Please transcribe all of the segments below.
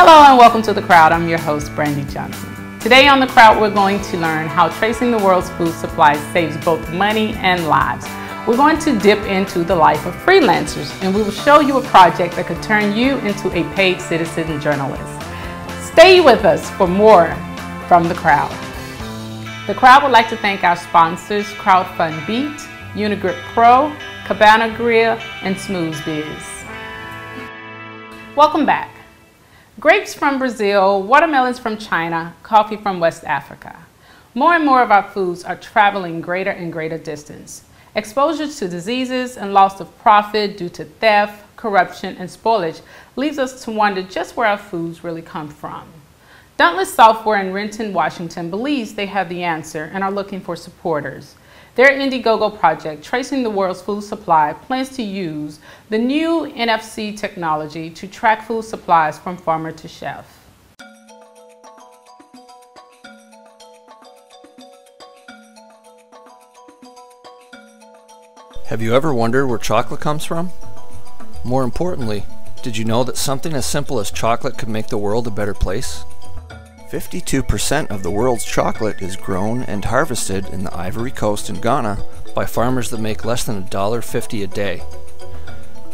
Hello and welcome to The Crowd. I'm your host, Brandy Johnson. Today on The Crowd, we're going to learn how tracing the world's food supplies saves both money and lives. We're going to dip into the life of freelancers, and we will show you a project that could turn you into a paid citizen journalist. Stay with us for more from The Crowd. The Crowd would like to thank our sponsors, Crowdfunding Beat, Unigrip Pro, Cabana Grill, and Smooth Biz. Welcome back. Grapes from Brazil, watermelons from China, coffee from West Africa. More and more of our foods are traveling greater and greater distance. Exposure to diseases and loss of profit due to theft, corruption, and spoilage leaves us to wonder just where our foods really come from. Dauntless Software in Renton, Washington believes they have the answer and are looking for supporters. Their Indiegogo project, Tracing the World's Food Supply, plans to use the new NFC technology to track food supplies from farmer to chef. Have you ever wondered where chocolate comes from? More importantly, did you know that something as simple as chocolate could make the world a better place? 52% of the world's chocolate is grown and harvested in the Ivory Coast in Ghana by farmers that make less than $1.50 a day.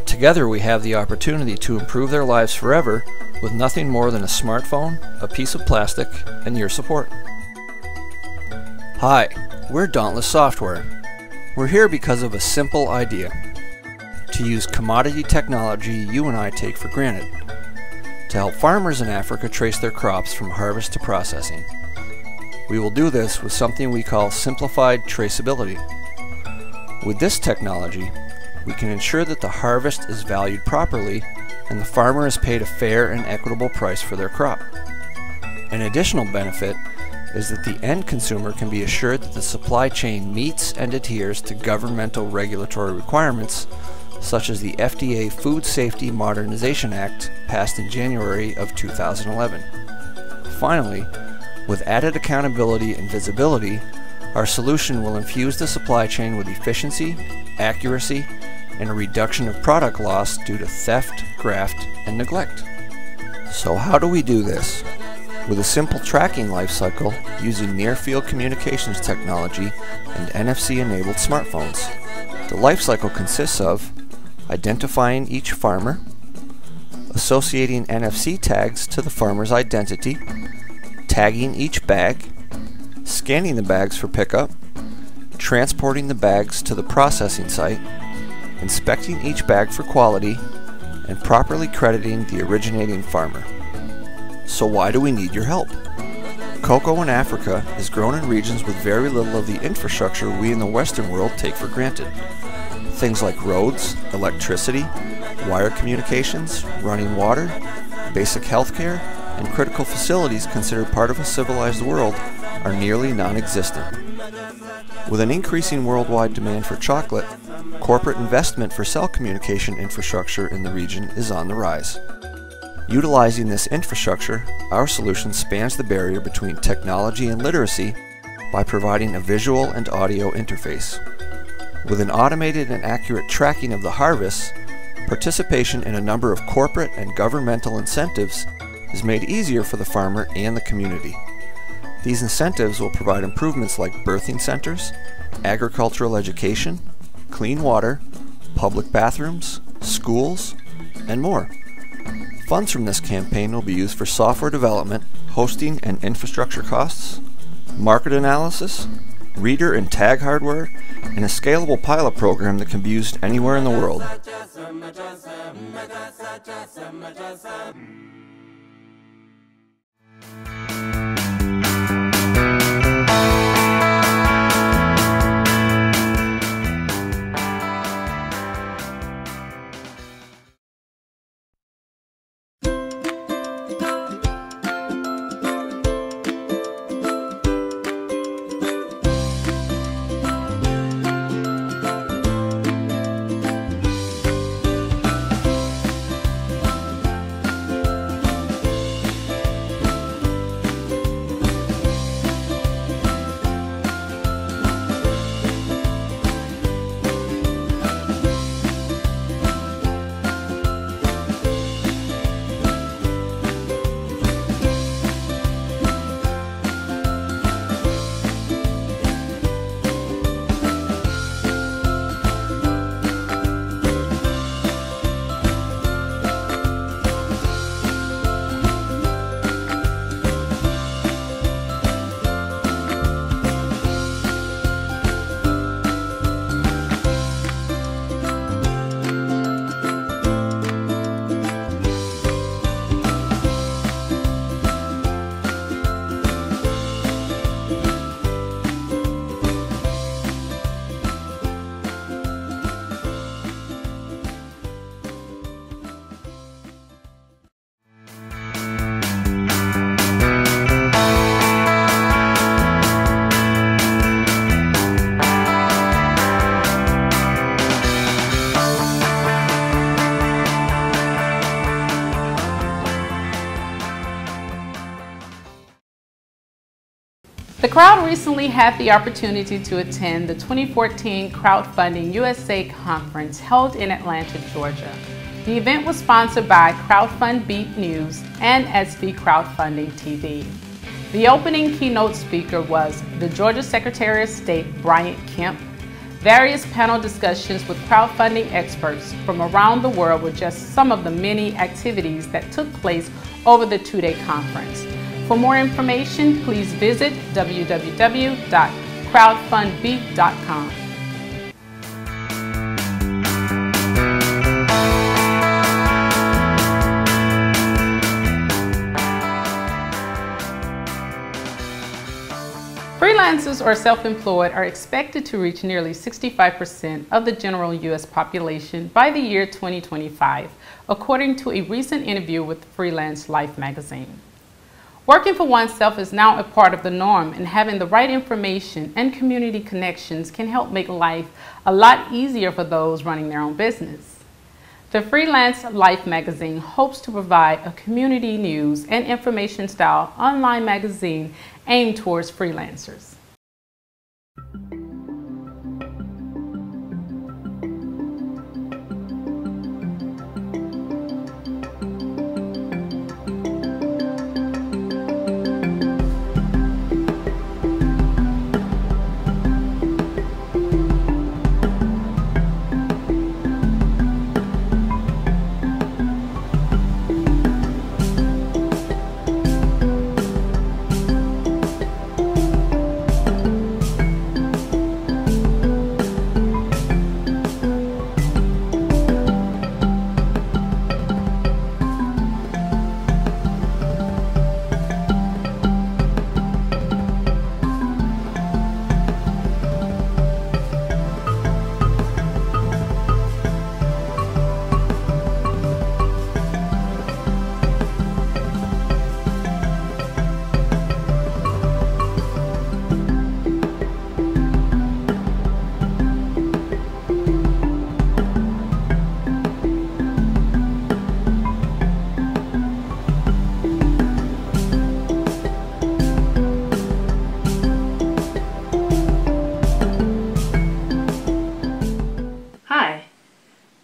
Together we have the opportunity to improve their lives forever with nothing more than a smartphone, a piece of plastic, and your support. Hi, we're Dauntless Software. We're here because of a simple idea: to use commodity technology you and I take for granted, to help farmers in Africa trace their crops from harvest to processing. We will do this with something we call simplified traceability. With this technology, we can ensure that the harvest is valued properly and the farmer is paid a fair and equitable price for their crop. An additional benefit is that the end consumer can be assured that the supply chain meets and adheres to governmental regulatory requirements such as the FDA Food Safety Modernization Act passed in January of 2011. Finally, with added accountability and visibility, our solution will infuse the supply chain with efficiency, accuracy, and a reduction of product loss due to theft, graft, and neglect. So how do we do this? With a simple tracking lifecycle using near-field communications technology and NFC-enabled smartphones. The lifecycle consists of identifying each farmer, associating NFC tags to the farmer's identity, tagging each bag, scanning the bags for pickup, transporting the bags to the processing site, inspecting each bag for quality, and properly crediting the originating farmer. So why do we need your help? Cocoa in Africa is grown in regions with very little of the infrastructure we in the Western world take for granted. Things like roads, electricity, wire communications, running water, basic healthcare, and critical facilities considered part of a civilized world are nearly non-existent. With an increasing worldwide demand for chocolate, corporate investment for cell communication infrastructure in the region is on the rise. Utilizing this infrastructure, our solution spans the barrier between technology and literacy by providing a visual and audio interface. With an automated and accurate tracking of the harvest, participation in a number of corporate and governmental incentives is made easier for the farmer and the community. These incentives will provide improvements like birthing centers, agricultural education, clean water, public bathrooms, schools, and more. Funds from this campaign will be used for software development, hosting and infrastructure costs, market analysis, reader and tag hardware, and a scalable pilot program that can be used anywhere in the world. The crowd recently had the opportunity to attend the 2014 Crowdfunding USA conference held in Atlanta, Georgia. The event was sponsored by CrowdFundBeat News and SV Crowdfunding TV. The opening keynote speaker was the Georgia Secretary of State, Bryant Kemp. Various panel discussions with crowdfunding experts from around the world were just some of the many activities that took place over the two-day conference. For more information, please visit www.crowdfundbeat.com. Freelancers or self-employed are expected to reach nearly 65% of the general U.S. population by the year 2025, according to a recent interview with Freelance Life magazine. Working for oneself is now a part of the norm, and having the right information and community connections can help make life a lot easier for those running their own business. The Freelance Life magazine hopes to provide a community news and information style online magazine aimed towards freelancers.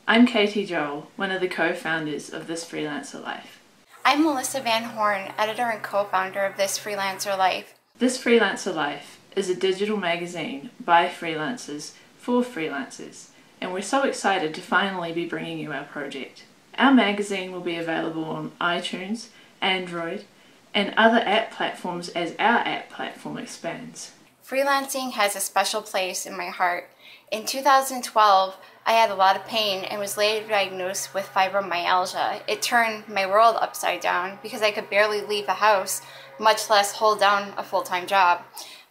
I'm Katie Joel, one of the co-founders of This Freelancer Life. I'm Melissa Van Horn, editor and co-founder of This Freelancer Life. This Freelancer Life is a digital magazine by freelancers for freelancers, and we're so excited to finally be bringing you our project. Our magazine will be available on iTunes, Android, and other app platforms as our app platform expands. Freelancing has a special place in my heart. In 2012, I had a lot of pain and was later diagnosed with fibromyalgia. It turned my world upside down because I could barely leave the house, much less hold down a full-time job.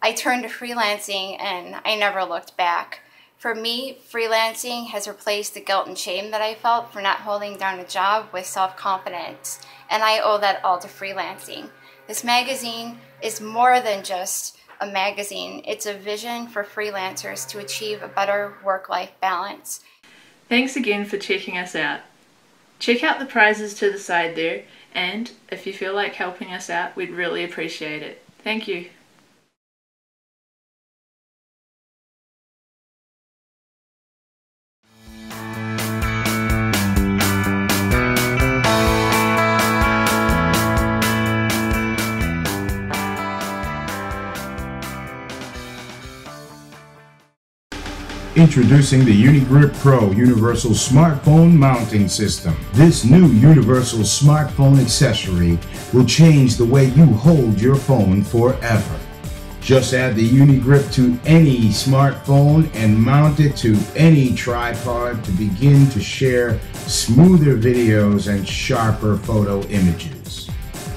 I turned to freelancing and I never looked back. For me, freelancing has replaced the guilt and shame that I felt for not holding down a job with self-confidence, and I owe that all to freelancing. This magazine is more than just a magazine. It's a vision for freelancers to achieve a better work-life balance. Thanks again for checking us out. Check out the prizes to the side there, and if you feel like helping us out, we'd really appreciate it. Thank you. Introducing the UniGrip Pro Universal Smartphone Mounting System. This new universal smartphone accessory will change the way you hold your phone forever. Just add the UniGrip to any smartphone and mount it to any tripod to begin to share smoother videos and sharper photo images.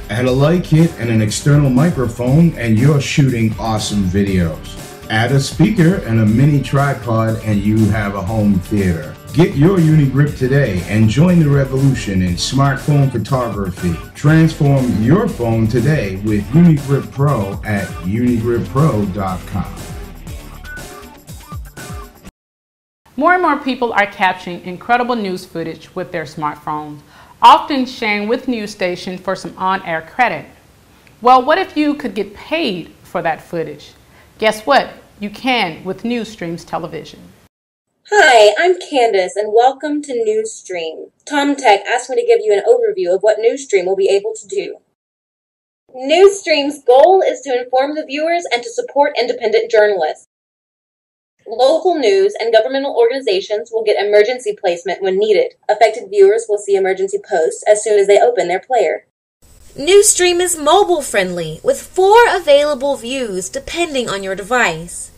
Add a light kit and an external microphone and you're shooting awesome videos. Add a speaker and a mini tripod and you have a home theater. Get your UniGrip today and join the revolution in smartphone photography. Transform your phone today with UniGrip Pro at unigripPro.com. More and more people are capturing incredible news footage with their smartphones, often sharing with news stations for some on-air credit. Well, what if you could get paid for that footage. Guess what? You can with Newsstream's television. Hi, I'm Candace, and welcome to Newsstream. Tom Tech asked me to give you an overview of what Newsstream will be able to do. Newsstream's goal is to inform the viewers and to support independent journalists. Local news and governmental organizations will get emergency placement when needed. Affected viewers will see emergency posts as soon as they open their player. Newsstream is mobile-friendly, with 4 available views depending on your device.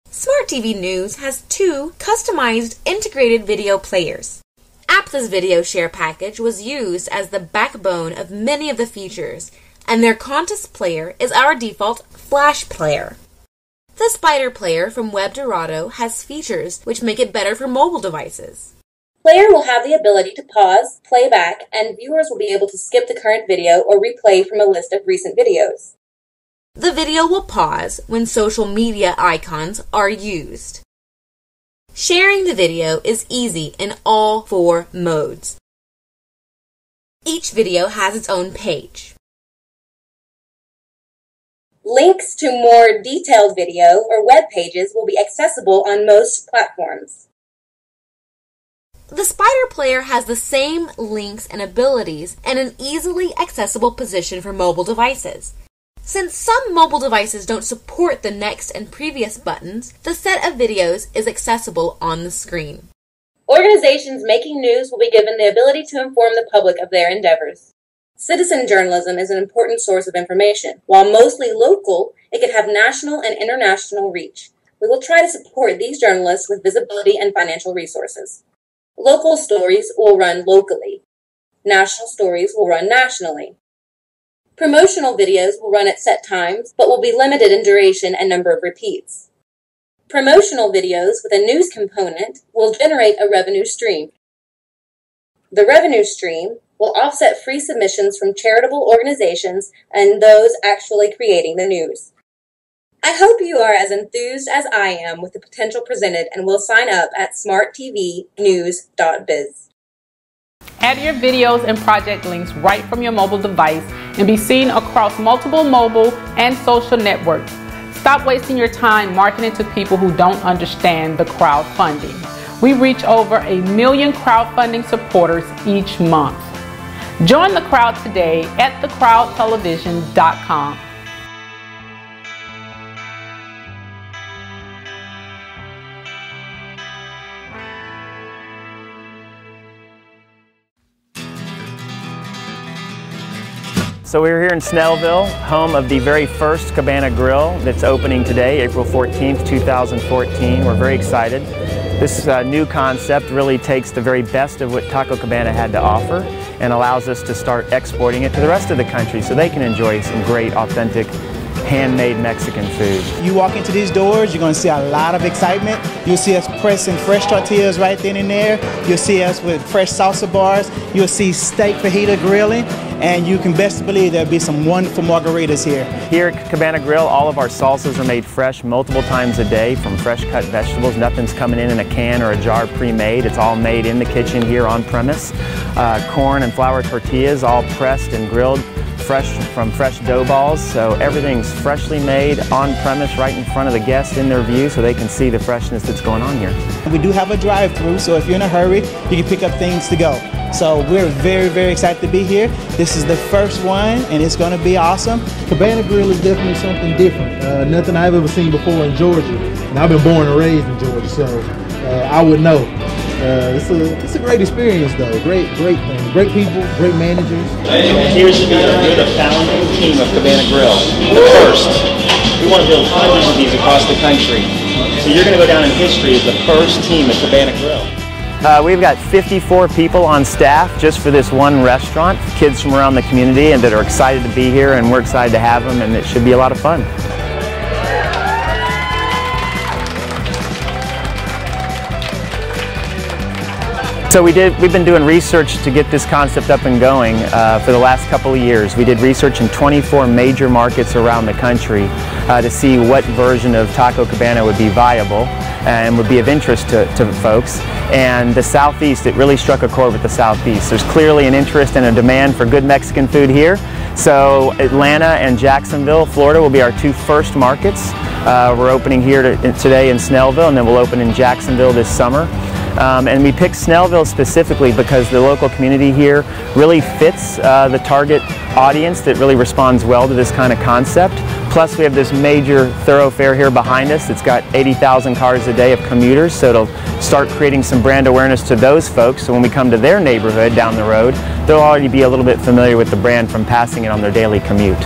Smart TV News has 2 customized integrated video players. Aptha's video share package was used as the backbone of many of the features, and their contest player is our default Flash player. The Spider player from Web Dorado has features which make it better for mobile devices. Player will have the ability to pause, play back, and viewers will be able to skip the current video or replay from a list of recent videos. The video will pause when social media icons are used. Sharing the video is easy in all 4 modes. Each video has its own page. Links to more detailed video or web pages will be accessible on most platforms. The Spider player has the same links and abilities and an easily accessible position for mobile devices. Since some mobile devices don't support the next and previous buttons, the set of videos is accessible on the screen. Organizations making news will be given the ability to inform the public of their endeavors. Citizen journalism is an important source of information. While mostly local, it could have national and international reach. We will try to support these journalists with visibility and financial resources. Local stories will run locally. National stories will run nationally. Promotional videos will run at set times, but will be limited in duration and number of repeats. Promotional videos with a news component will generate a revenue stream. The revenue stream will offset free submissions from charitable organizations and those actually creating the news. I hope you are as enthused as I am with the potential presented and will sign up at smarttvnews.biz. Add your videos and project links right from your mobile device and be seen across multiple mobile and social networks. Stop wasting your time marketing to people who don't understand the crowdfunding. We reach over 1 million crowdfunding supporters each month. Join the crowd today at thecrowdtelevision.com. So we're here in Snellville, home of the very first Cabana Grill that's opening today, April 14th, 2014. We're very excited. This new concept really takes the very best of what Taco Cabana had to offer and allows us to start exporting it to the rest of the country so they can enjoy some great, authentic, handmade Mexican food. You walk into these doors, you're going to see a lot of excitement. You'll see us pressing fresh tortillas right then and there. You'll see us with fresh salsa bars. You'll see steak fajita grilling. And you can best believe there'll be some wonderful margaritas here. Here at Cabana Grill, all of our salsas are made fresh multiple times a day from fresh cut vegetables. Nothing's coming in a can or a jar pre-made. It's all made in the kitchen here on premise. Corn and flour tortillas all pressed and grilled fresh from fresh dough balls. So everything's freshly made on premise right in front of the guests in their view so they can see the freshness that's going on here. We do have a drive-through, so if you're in a hurry, you can pick up things to go. So we're very, very excited to be here. This is the first one, and it's going to be awesome. Cabana Grill is definitely something different. Nothing I've ever seen before in Georgia. And I've been born and raised in Georgia, so I would know. It's a great experience, though. Great thing. Great people, great managers. Here's the founding team of Cabana Grill. The first. We want to build hundreds of these across the country. So you're going to go down in history as the first team at Cabana Grill. We've got 54 people on staff just for this one restaurant, kids from around the community and that are excited to be here, and we're excited to have them, and it should be a lot of fun. So we've been doing research to get this concept up and going for the last couple of years. We did research in 24 major markets around the country to see what version of Taco Cabana would be viable and would be of interest to folks. And the Southeast, it really struck a chord with the Southeast. There's clearly an interest and a demand for good Mexican food here. So Atlanta and Jacksonville, Florida will be our two first markets. We're opening here today in Snellville, and then we'll open in Jacksonville this summer. And we picked Snellville specifically because the local community here really fits the target audience that really responds well to this kind of concept. Plus we have this major thoroughfare here behind us that's got 80,000 cars a day of commuters, so it'll start creating some brand awareness to those folks, so when we come to their neighborhood down the road, they'll already be a little bit familiar with the brand from passing it on their daily commute.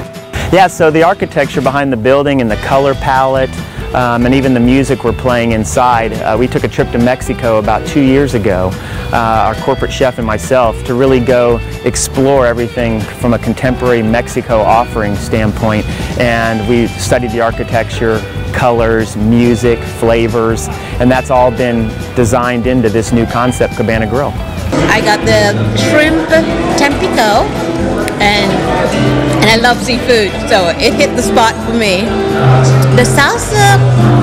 Yeah, so the architecture behind the building and the color palette, and even the music we're playing inside. We took a trip to Mexico about 2 years ago, our corporate chef and myself, to really go explore everything from a contemporary Mexico offering standpoint. And we studied the architecture, colors, music, flavors, and that's all been designed into this new concept, Cabana Grill. I got the shrimp Tampico, and I love seafood, so it hit the spot for me. The salsa,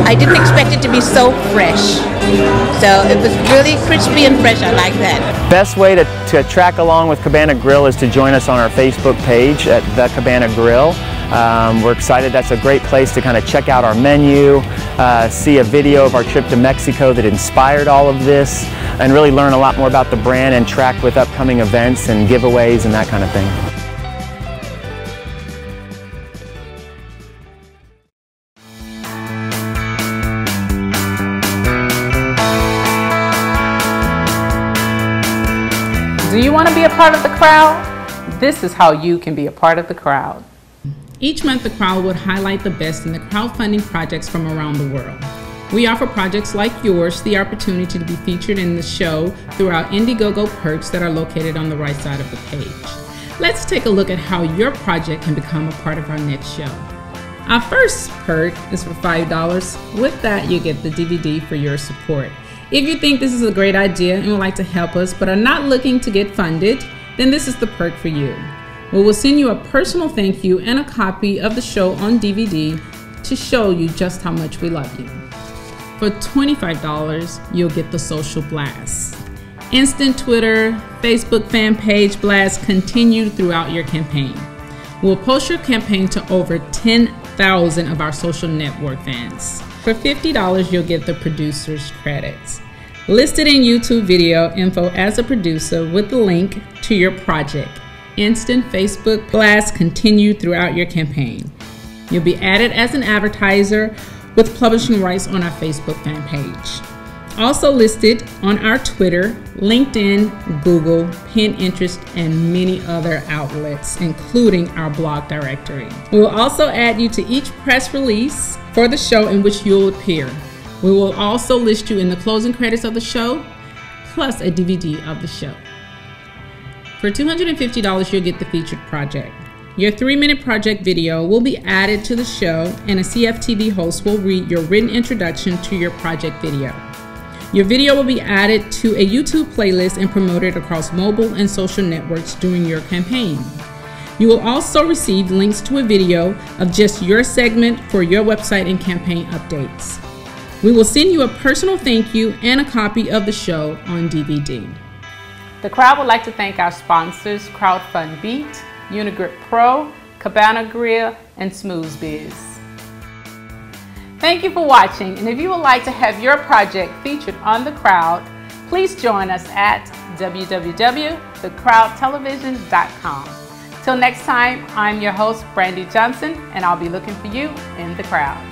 I didn't expect it to be so fresh, so it was really crispy and fresh. I like that. Best way to track along with Cabana Grill is to join us on our Facebook page at The Cabana Grill. We're excited. That's a great place to kind of check out our menu, see a video of our trip to Mexico that inspired all of this, and really learn a lot more about the brand and track with upcoming events and giveaways and that kind of thing. Do you want to be a part of the crowd? This is how you can be a part of the crowd. Each month, the crowd would highlight the best in the crowdfunding projects from around the world. We offer projects like yours the opportunity to be featured in the show through our Indiegogo perks that are located on the right side of the page. Let's take a look at how your project can become a part of our next show. Our first perk is for $5. With that, you get the DVD for your support. If you think this is a great idea and would like to help us but are not looking to get funded, then this is the perk for you. We will send you a personal thank you and a copy of the show on DVD to show you just how much we love you. For $25, you'll get the social blast. Instant Twitter, Facebook fan page blasts continued throughout your campaign. We'll post your campaign to over 10,000 of our social network fans. For $50, you'll get the producer's credits. Listed in YouTube video info as a producer with the link to your project. Instant Facebook blasts continued throughout your campaign. You'll be added as an advertiser with publishing rights on our Facebook fan page. Also listed on our Twitter, LinkedIn, Google, Pinterest, and many other outlets, including our blog directory. We will also add you to each press release for the show in which you'll appear. We will also list you in the closing credits of the show, plus a DVD of the show. For $250, you'll get the featured project. Your 3-minute project video will be added to the show, and a CFTV host will read your written introduction to your project video. Your video will be added to a YouTube playlist and promoted across mobile and social networks during your campaign. You will also receive links to a video of just your segment for your website and campaign updates. We will send you a personal thank you and a copy of the show on DVD. The crowd would like to thank our sponsors, Crowdfund Beat, Unigrip Pro, Cabana Grill, and Smooth Biz. Thank you for watching, and if you would like to have your project featured on The Crowd, please join us at www.thecrowdtelevision.com. Till next time, I'm your host, Brandy Johnson, and I'll be looking for you in The Crowd.